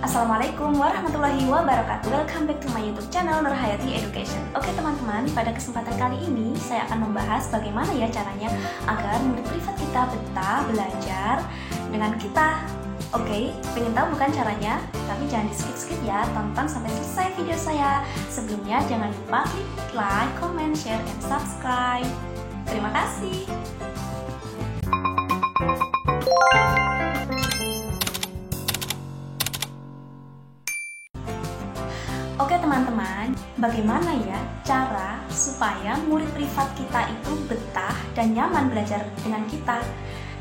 Assalamualaikum warahmatullahi wabarakatuh. Welcome back to my YouTube channel Nurhayati Education. Oke teman-teman, pada kesempatan kali ini saya akan membahas bagaimana ya caranya agar murid privat kita betah belajar dengan kita. Oke, pengen tahu bukan caranya? Tapi jangan di skip-skip ya, tonton sampai selesai video saya. Sebelumnya jangan lupa klik like, comment, share, and subscribe. Terima kasih. Oke teman-teman, bagaimana ya cara supaya murid privat kita itu betah dan nyaman belajar dengan kita?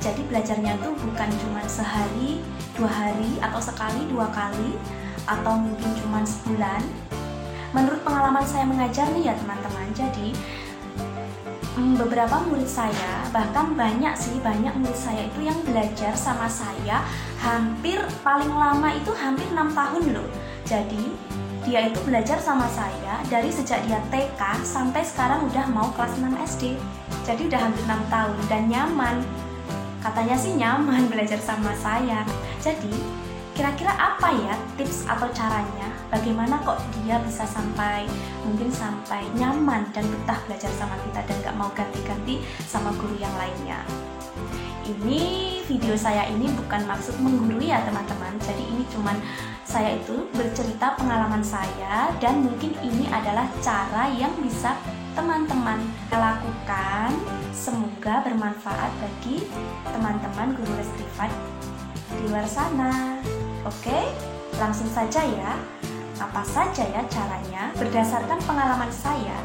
Jadi belajarnya itu bukan cuma sehari, 2 hari, atau sekali, 2 kali, atau mungkin cuma sebulan. Menurut pengalaman saya mengajar nih ya teman-teman, jadi beberapa murid saya, bahkan banyak murid saya itu yang belajar sama saya hampir paling lama itu hampir 6 tahun loh. Jadi dia itu belajar sama saya dari sejak dia TK sampai sekarang udah mau kelas 6 SD. Jadi udah hampir 6 tahun dan nyaman. Katanya sih nyaman belajar sama saya. Jadi kira-kira apa ya tips atau caranya? Bagaimana kok dia bisa sampai nyaman dan betah belajar sama kita dan gak mau ganti-ganti sama guru yang lainnya? Ini video saya ini bukan maksud menggurui ya teman-teman. Jadi ini cuman saya itu bercerita pengalaman saya dan mungkin ini adalah cara yang bisa teman-teman lakukan. Semoga bermanfaat bagi teman-teman guru les privat di luar sana. Oke, langsung saja ya. Apa saja ya caranya? Berdasarkan pengalaman saya,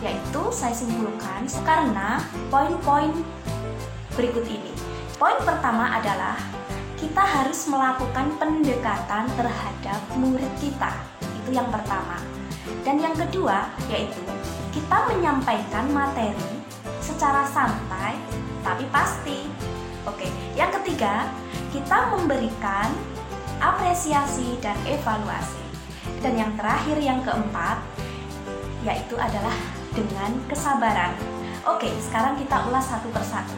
yaitu saya simpulkan karena poin-poin berikut ini. Poin pertama adalah kita harus melakukan pendekatan terhadap murid kita. Itu yang pertama. Dan yang kedua yaitu kita menyampaikan materi secara santai tapi pasti. Oke, yang ketiga, kita memberikan apresiasi dan evaluasi. Dan yang terakhir, yang keempat, yaitu adalah dengan kesabaran. Oke, sekarang kita ulas satu persatu.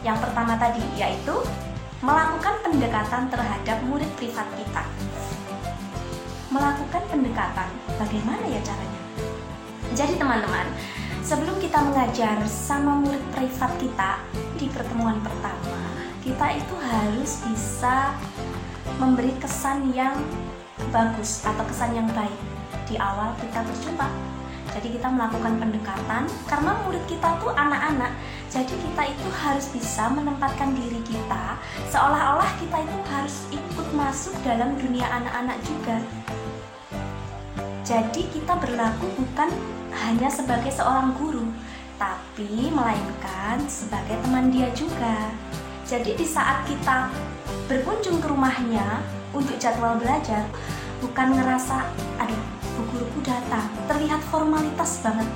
Yang pertama tadi yaitu melakukan pendekatan terhadap murid privat kita. Melakukan pendekatan, bagaimana ya caranya? Jadi teman-teman, sebelum kita mengajar sama murid privat kita di pertemuan pertama, kita itu harus bisa memberi kesan yang bagus atau kesan yang baik di awal kita berjumpa. Jadi kita melakukan pendekatan karena murid kita tuh anak-anak. Jadi kita itu harus bisa menempatkan diri kita seolah-olah kita itu harus ikut masuk dalam dunia anak-anak juga. Jadi kita berlaku bukan hanya sebagai seorang guru, tapi melainkan sebagai teman dia juga. Jadi di saat kita berkunjung ke rumahnya untuk jadwal belajar, bukan ngerasa, aduh, bu guruku datang, terlihat formalitas banget,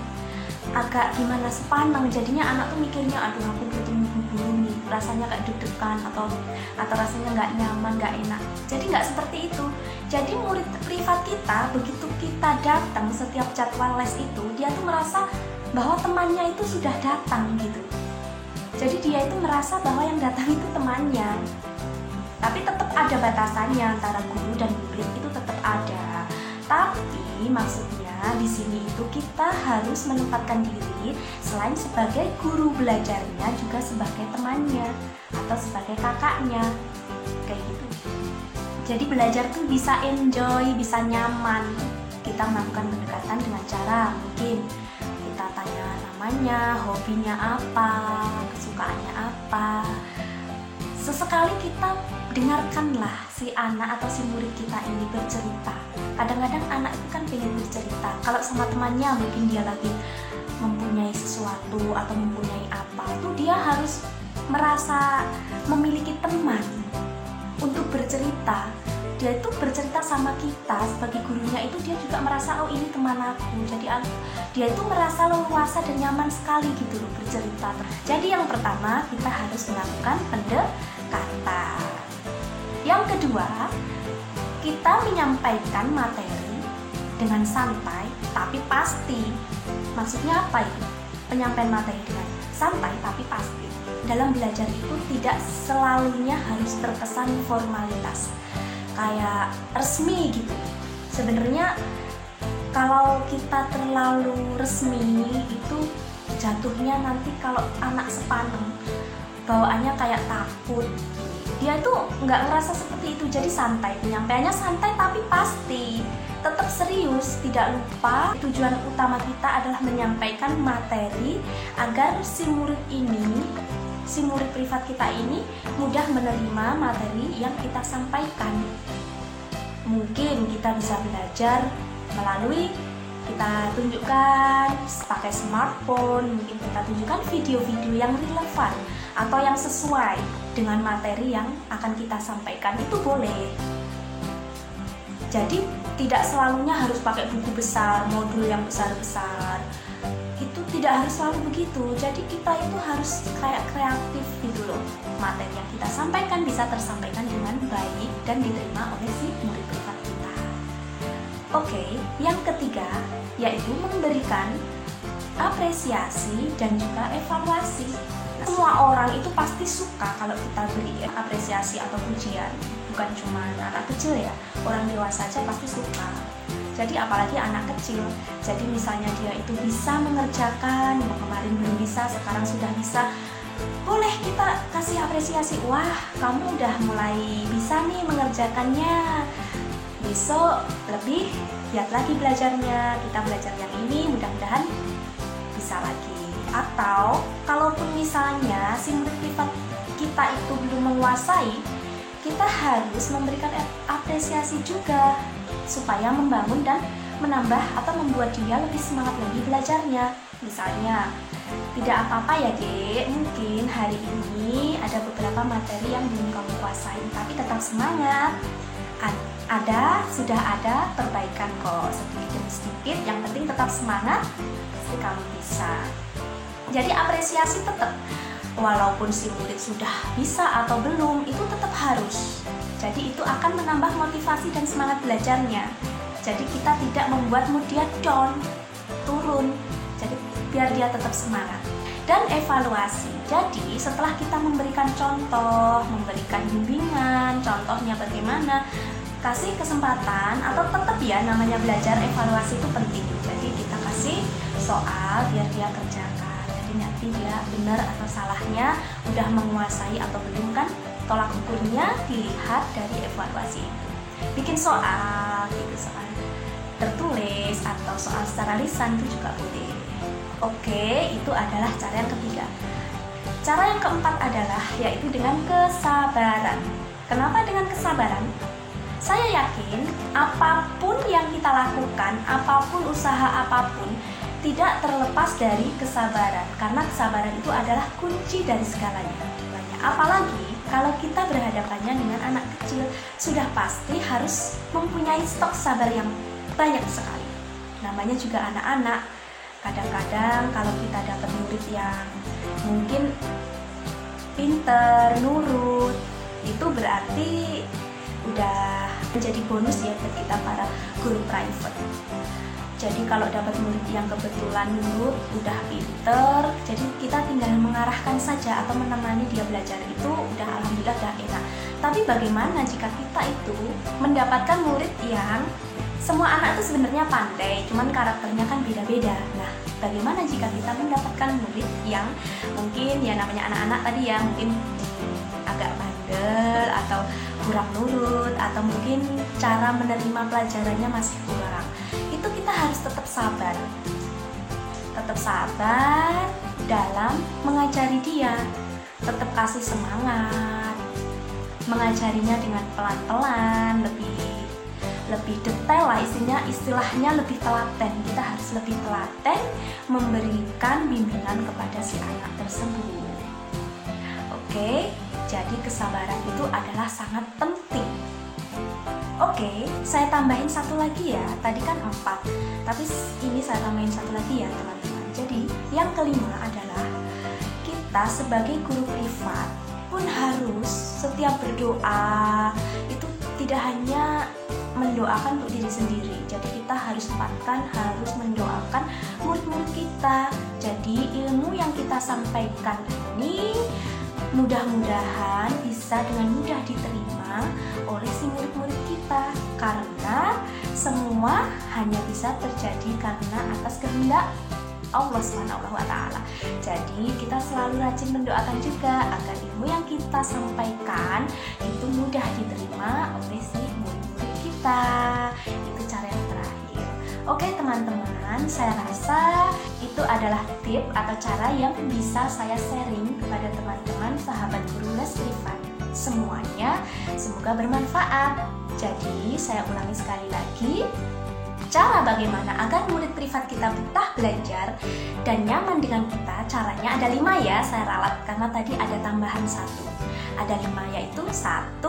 agak gimana sepanang. Jadinya anak tuh mikirnya, aduh aku bertemu bu guru nih, rasanya kayak deg-degan atau rasanya nggak nyaman, nggak enak. Jadi nggak seperti itu. Jadi murid privat kita, begitu kita datang setiap jadwal les itu, dia tuh merasa bahwa temannya itu sudah datang gitu. Jadi dia itu merasa bahwa yang datang itu temannya. Tapi tetap ada batasannya antara guru dan murid, itu tetap ada. Tapi maksudnya di sini itu kita harus menempatkan diri selain sebagai guru belajarnya juga sebagai temannya atau sebagai kakaknya, kayak gitu. Jadi belajar tuh bisa enjoy, bisa nyaman. Kita melakukan pendekatan dengan cara mungkin kita tanya namanya, hobinya apa, kesukaannya apa. Sesekali kita dengarkanlah si anak atau si murid kita ini bercerita. Kadang-kadang anak itu kan pengen bercerita. Kalau sama temannya mungkin dia lagi mempunyai sesuatu atau mempunyai apa, tuh dia harus merasa memiliki teman untuk bercerita. Dia itu bercerita sama kita sebagai gurunya, itu dia juga merasa, oh ini teman aku. Jadi dia itu merasa leluasa dan nyaman sekali gitu loh bercerita. Jadi yang pertama kita harus melakukan pendekatan. Yang kedua, kita menyampaikan materi dengan santai tapi pasti. Maksudnya apa itu? Penyampaian materi dengan santai tapi pasti. Dalam belajar itu tidak selalunya harus terkesan formalitas. kayak resmi gitu. Sebenarnya kalau kita terlalu resmi itu jatuhnya nanti kalau anak sepaneng bawaannya kayak takut. Dia itu nggak ngerasa seperti itu, jadi santai, penyampaiannya santai tapi pasti tetap serius. Tidak lupa tujuan utama kita adalah menyampaikan materi agar si murid privat kita ini mudah menerima materi yang kita sampaikan. Mungkin kita bisa belajar melalui kita tunjukkan pakai smartphone, mungkin kita tunjukkan video-video yang relevan atau yang sesuai dengan materi yang akan kita sampaikan, itu boleh. Jadi tidak selalunya harus pakai buku besar, modul yang besar-besar, itu tidak harus selalu begitu. Jadi kita itu harus kayak kreatif gitu loh. Materi yang kita sampaikan bisa tersampaikan dengan baik dan diterima oleh si murid privat kita. Oke, yang ketiga yaitu memberikan apresiasi dan juga evaluasi. Semua orang itu pasti suka kalau kita beri apresiasi atau pujian. Bukan cuma anak kecil ya, orang dewasa aja pasti suka. Jadi apalagi anak kecil. Jadi misalnya dia itu bisa mengerjakan, yang kemarin belum bisa, sekarang sudah bisa, boleh kita kasih apresiasi. Wah, kamu udah mulai bisa nih mengerjakannya. Besok lebih giat lagi belajarnya, kita belajar yang ini, mudah-mudahan bisa lagi. Atau kalaupun misalnya si murid privat kita itu belum menguasai, kita harus memberikan apresiasi juga supaya membangun dan menambah atau membuat dia lebih semangat lagi belajarnya. Misalnya, tidak apa-apa ya dek, mungkin hari ini ada beberapa materi yang belum kamu kuasain, tapi tetap semangat. Sudah ada perbaikan kok, sedikit demi sedikit, yang penting tetap semangat, pasti kamu bisa. Jadi apresiasi tetap, walaupun si murid sudah bisa atau belum, itu tetap harus. Jadi itu akan menambah motivasi dan semangat belajarnya. Jadi kita tidak membuat mood dia down, turun. Jadi biar dia tetap semangat. Dan evaluasi. Jadi setelah kita memberikan contoh, memberikan bimbingan, contohnya bagaimana, kasih kesempatan atau tetap ya namanya belajar, evaluasi itu penting. Jadi kita kasih soal biar dia kerjakan. Jadi nanti dia benar atau salahnya, udah menguasai atau belum, kan tolak ukurnya dilihat dari evaluasi itu. Bikin soal tertulis atau soal secara lisan itu juga boleh. Oke, itu adalah cara yang ketiga. Cara yang keempat adalah yaitu dengan kesabaran. Kenapa dengan kesabaran? Saya yakin apapun yang kita lakukan, apapun usaha apapun, tidak terlepas dari kesabaran. Karena kesabaran itu adalah kunci dari segalanya. Apalagi kalau kita berhadapannya dengan anak kecil, sudah pasti harus mempunyai stok sabar yang banyak sekali. Namanya juga anak-anak. Kadang-kadang kalau kita dapat murid yang mungkin pinter, nurut, itu berarti udah menjadi bonus ya ke kita para guru private. Jadi kalau dapat murid yang kebetulan nurut, udah pinter, jadi kita tinggal mengarahkan saja atau menemani dia belajar, itu udah alhamdulillah udah enak. Tapi bagaimana jika kita itu mendapatkan murid yang semua anak itu sebenarnya pandai, cuman karakternya kan beda-beda. Nah, bagaimana jika kita mendapatkan murid yang mungkin ya namanya anak-anak tadi ya, mungkin agak bandel atau kurang nurut, atau mungkin cara menerima pelajarannya masih kurang. Itu kita harus tetap sabar. Tetap sabar dalam mengajari dia. Tetap kasih semangat. Mengajarinya dengan pelan-pelan, lebih detail lah, istilahnya lebih telaten. Kita harus lebih telaten memberikan bimbingan kepada si anak tersebut. Oke, jadi kesabaran itu adalah sangat penting. Oke, saya tambahin satu lagi ya. Tadi kan 4, tapi ini saya tambahin satu lagi ya teman-teman. Jadi yang kelima adalah kita sebagai guru privat pun harus setiap berdoa itu tidak hanya mendoakan untuk diri sendiri. Jadi kita harus mendoakan murid-murid kita. Jadi ilmu yang kita sampaikan ini mudah-mudahan bisa dengan mudah diterima oleh si murid-murid kita. kita, karena semua hanya bisa terjadi karena atas kehendak Allah Subhanahu wa Ta'ala. Jadi kita selalu rajin mendoakan juga agar ilmu yang kita sampaikan itu mudah diterima oleh si murid-murid kita. Itu cara yang terakhir. Oke teman-teman, saya rasa itu adalah tip atau cara yang bisa saya sharing kepada teman-teman sahabat guru les privat. Semuanya semoga bermanfaat. Jadi saya ulangi sekali lagi, cara bagaimana agar murid privat kita betah belajar dan nyaman dengan kita, caranya ada 5 ya, saya ralat karena tadi ada tambahan 1. Ada 5, yaitu 1,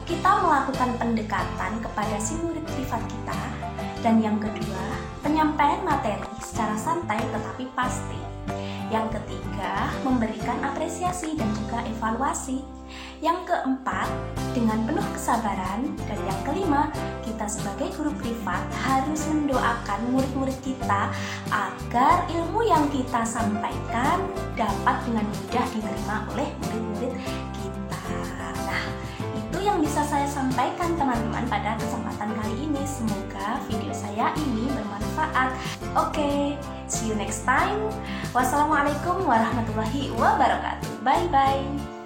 kita melakukan pendekatan kepada si murid privat kita. Dan yang kedua, penyampaian materi secara santai tetapi pasti. Yang ketiga, memberikan apresiasi dan juga evaluasi. Yang keempat, dengan penuh kesabaran. Dan yang kelima, kita sebagai guru privat harus mendoakan murid-murid kita agar ilmu yang kita sampaikan dapat dengan mudah diterima oleh murid-murid kita. Nah, itu yang bisa saya sampaikan teman-teman pada kesempatan kali ini. Semoga video saya ini bermanfaat. Oke, see you next time. Wassalamualaikum warahmatullahi wabarakatuh. Bye-bye.